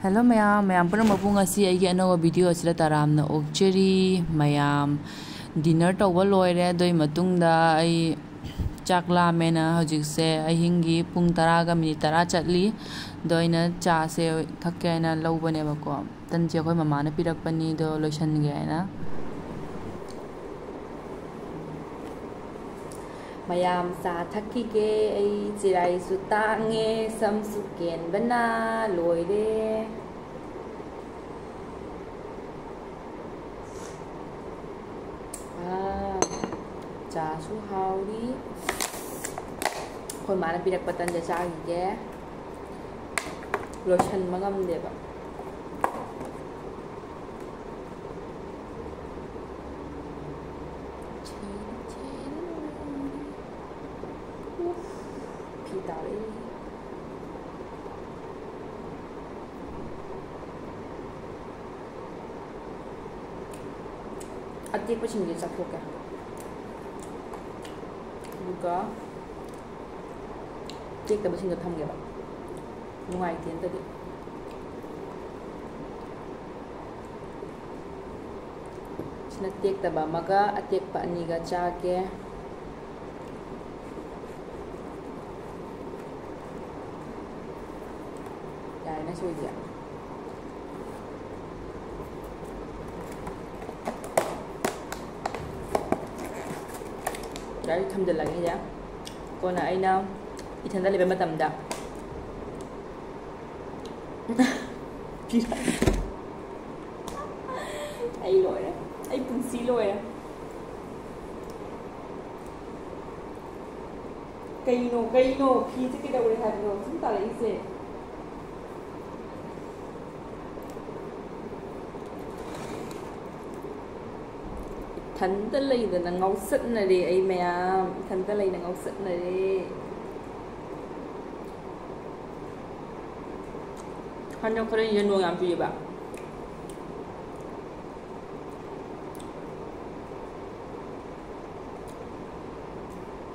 Hello mayam pura mapung asi ai ano video asila taram na okcheri mayam dinner tawba loire doi matung da ai chakla mena hojik se ai hingi pung 10 ga minute 10 chatli doina cha se thakke na lobane ba ko tan je khoi mama na pirak pani do lotion ge na mayam sa thakki ge ai chirai su ta nge sam su ken bana loire cha su hauri khoi mana pirak patan ja cha ge lotion magam de ba hytare atik pa singge sa phoka buka tik ta basing ga thamge ba nungai tien ta di sina tik ta ba maga atik pa ani ga cha ke ya na so dia dari tham dal lagi ya ko na ai na ithanda lebe matam da ai loi ai punsi loi cây nô phi chứ cái đầu này hạt rồi chúng ta lấy gì thần ta lấy là ngấu sứt này đi ấy mẹ thần ta lấy là ngấu sứt này đi hắn trong cái này nuôi làm gì bạn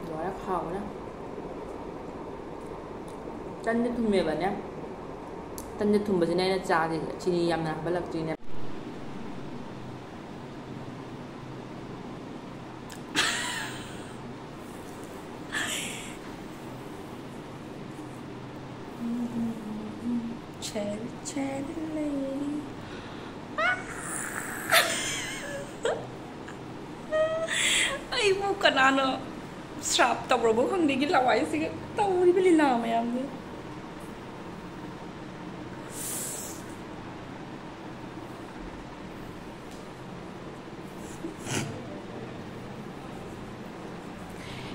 rồi nó khẩu đó chân nhất thùng mềm vậy nhá chân nhất thùng bởi này là trà thì chỉ nhầm nè với là chỉ nè cherry ai mu kanano strap tawro bo khang degi lawai sig tawri beli la mayam de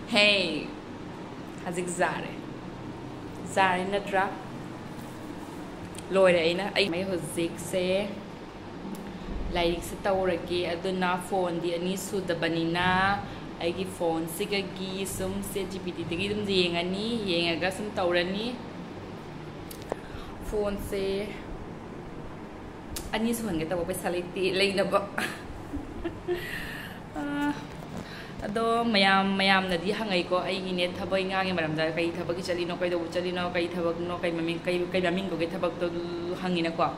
hey hazik zare natra lôi đấy na ai mấy hồi dịch xe lại sẽ tàu rồi kia aduna phone đi anh su da banina ai cái phone sẽ cái gì sum sẽ GPT cái gì gì anh ấy cái sum tàu rồi ní phone sẽ anh ấy suy nghĩ tàu phải salty lấy nó bợ ado mayam na di hangai ko ai ginet thaboi nga nge maram da kai thabaki chalino kai do chalino kai thabak no kai maming ko kai thabak to hangina ko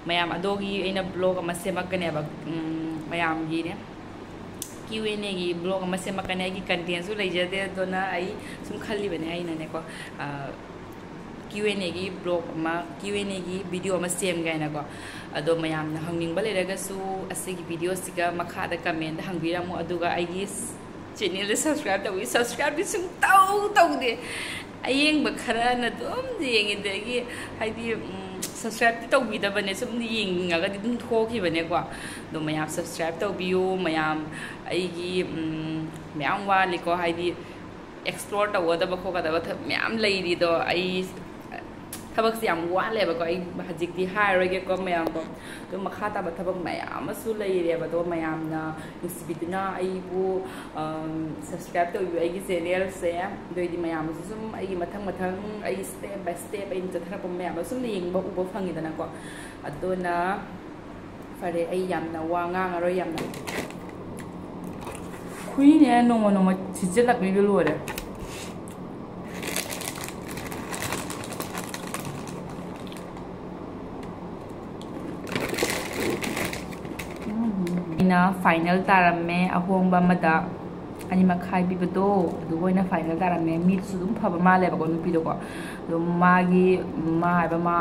mayam ado gi aina blog ama semak kane ba mayam gi ne Q&A gi blog ama semak kane gi content su leijade do na ai sum khalli bane ai na ne ko Q&A gi blog ama Q&A gi video ama sem ga na ko ado mayam na hangning ba leraga su asigi video siga makha da comment da hangira mu aduga ai gi channel subscribe da wi subscribe bi sum tau de ayeng ba khara na dum yeng de gi haidi subscribe tau bi da bane sum yeng ga di dum thoki bane ko do mayam subscribe tau biu mayam ai gi mayam wa li ko haidi explore tau da ba ko ga da ba mayam lei di do ai thabak siam wa le ba ko ai hajik di hytare ge ko mayam ko to makha ta ba thabak mayam su lei re ba to mayam na nisbitna ai bu subscribe to ai gi channel se doi di mayam su sum ai mathang ai step by step ai ta thara ko mayam sum ni yeng ba u ba phangi dana ko adona fare ai yam na wa nga ro yam na khui ne no chijilak ni lo re oina final tarame ahongba mada ani makhai bibedo adu oina final tarame meat su dum phaba ma leba ko nupi do ko do magi ma ba ma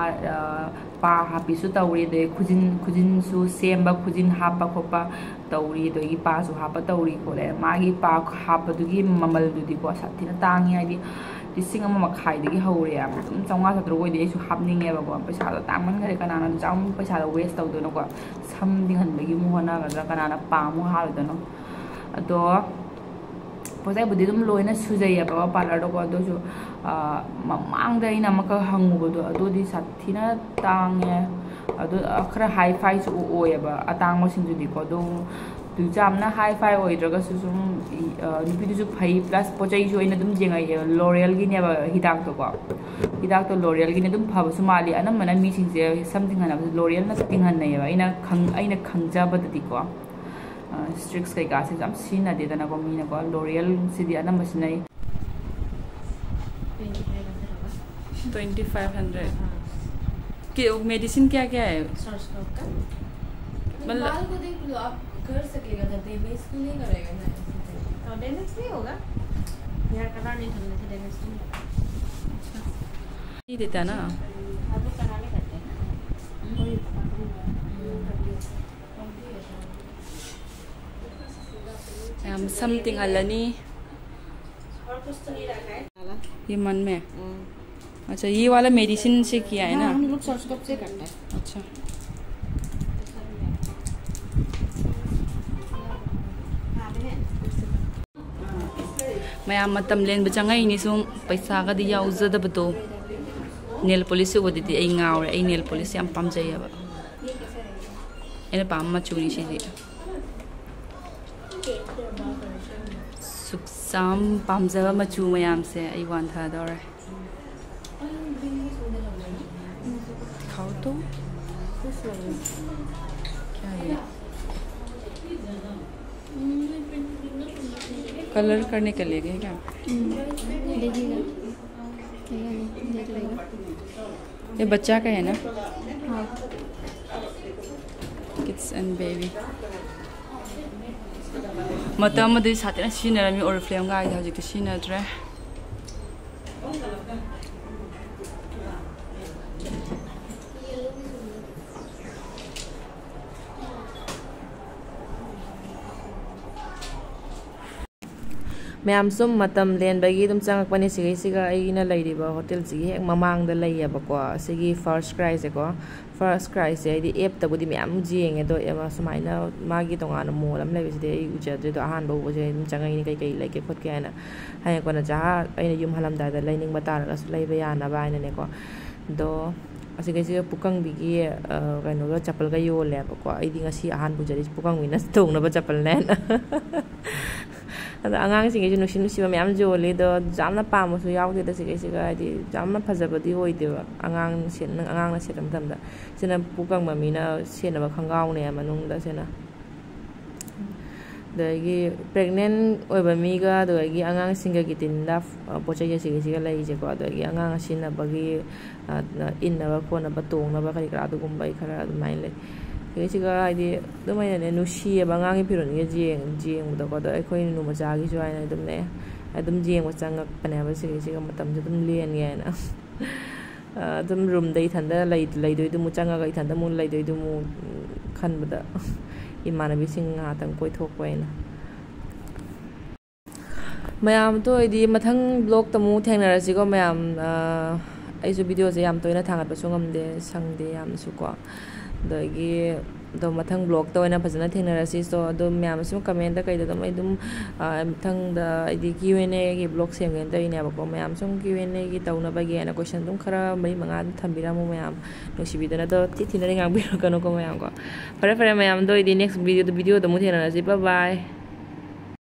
pa happy su tawri de khujin su semba khujin hapa khopa tawri do gi pa su hapa tawri ko le magi pa hapa du gi mamal du di ko sathina tangi ai di lising ama makhai de gi hore ya dum changa sa dro de su hapning e ba ko paisa da tangman gare kana na jam paisa da waste taw do no ko sam ding han bagi mu hona ga kana na pa mu ha do no ado posai budi dum loina sujai ya ba parlor do ko do su mamang da ina maka hangu do ado di sathina tange ado akhra high fi su o ya ba atang mo sing di ko do du jam na high fi oi draga su sum nipi du su phai plus pochai su ina dum jengai l'oreal gi ne ba hidak to l'oreal gi ne dum phaba su mali anam mana mi sing je something hana l'oreal na ting han nei ba ina khangja ba di ko Strix kai ga se jam sina de dana ko mi na ko l'oreal sidi anam masinai 2500 के medicine क्या क्या है मतलब को देख लो आप कर सकेगा जब डेमेज नहीं करेगा ना तो डेमेज नहीं होगा यार कलर नहीं करने से डेमेज नहीं होगा ये देता ना आप लोग कराने करते हैं समथिंग अलनी और कुछ तो नहीं रखा है ये मन में अच्छा ये वाला मेडिसिन से किया है ना हम लोग सर्स्कोप से करते हैं अच्छा mayam matam len bachangai ni sum paisa ga di yauza da bato nail polish ko di ai ngaw ai nail polish yam pamjai ba ene pam ma chuni si di suksam pamja ma chu mayam se ai wan tha dor खाओ तो क्या है colour करने के लिए क्या ये बच्चा का है ना किड्स एंड बेबी मतलब मधे साथ ना सीनरमी और फ्लेम का आज हजिक सीनद्रे mayam sum matam lenbei dum changakpani siga aina leiriba hotel sigi hek mamang da leiyaba ko sigi first cry se ko first cry se di app ta budi mayam jenge do ema sumaina magi tongana molam lebi se ai ujadre do ahan bo je changai ni kai like khot ke ana hay ko na ja aina yum halam da da leining batar ga leiba yana ba ina ne ko do asigai siga pukang bigi kaino ga chapal ga yo le ko ai di ngasi ahan bu jari pukang wina tong na ba chapal nen ada angang singe junu sinu siba mayam jole do jamna pam su yaw de sigai siga di jamna phajabadi hoi de angang na setam tam da sina pukang ma mina sena ba khangaw ne manung da sena dagi pregnant oi ba mi ga do gi angang singa gi tin da pochai sigai siga lai je ko dagi angang sina bagi in na ba ko na ba tong na ba kari kra du gum bai khara du mai le siga ai do mai ne nu shi ba ngang pi ron ge jeng da ko do ai khoi nu ma ja gi jo ai dum ne ai dum jeng wa chang pa ne ba siga matam ju dum lien ge na dum room dai thanda lai doi du mu chang ga thanda mu lai doi du mu khan ba da imana bi sing nga tang koi thok wai na mayam to ai di mathang blog tamu thengna ra si ko mayam ai su video je yam toina thangat ba sungam de sang de yam su ko dagi do mathang blog to ina phajana thengna ra si so do myam sum comment da kai da mai dum mathang da idi Q&A gi blog sem gen da ina ba ko myam sum Q&A gi tauna ba gi na question dum khara mai manga thambira mu myam no si bidana do ti thina ngang bi ko no ko myam ko pare myam do idi next video do mu thengna ra si bye bye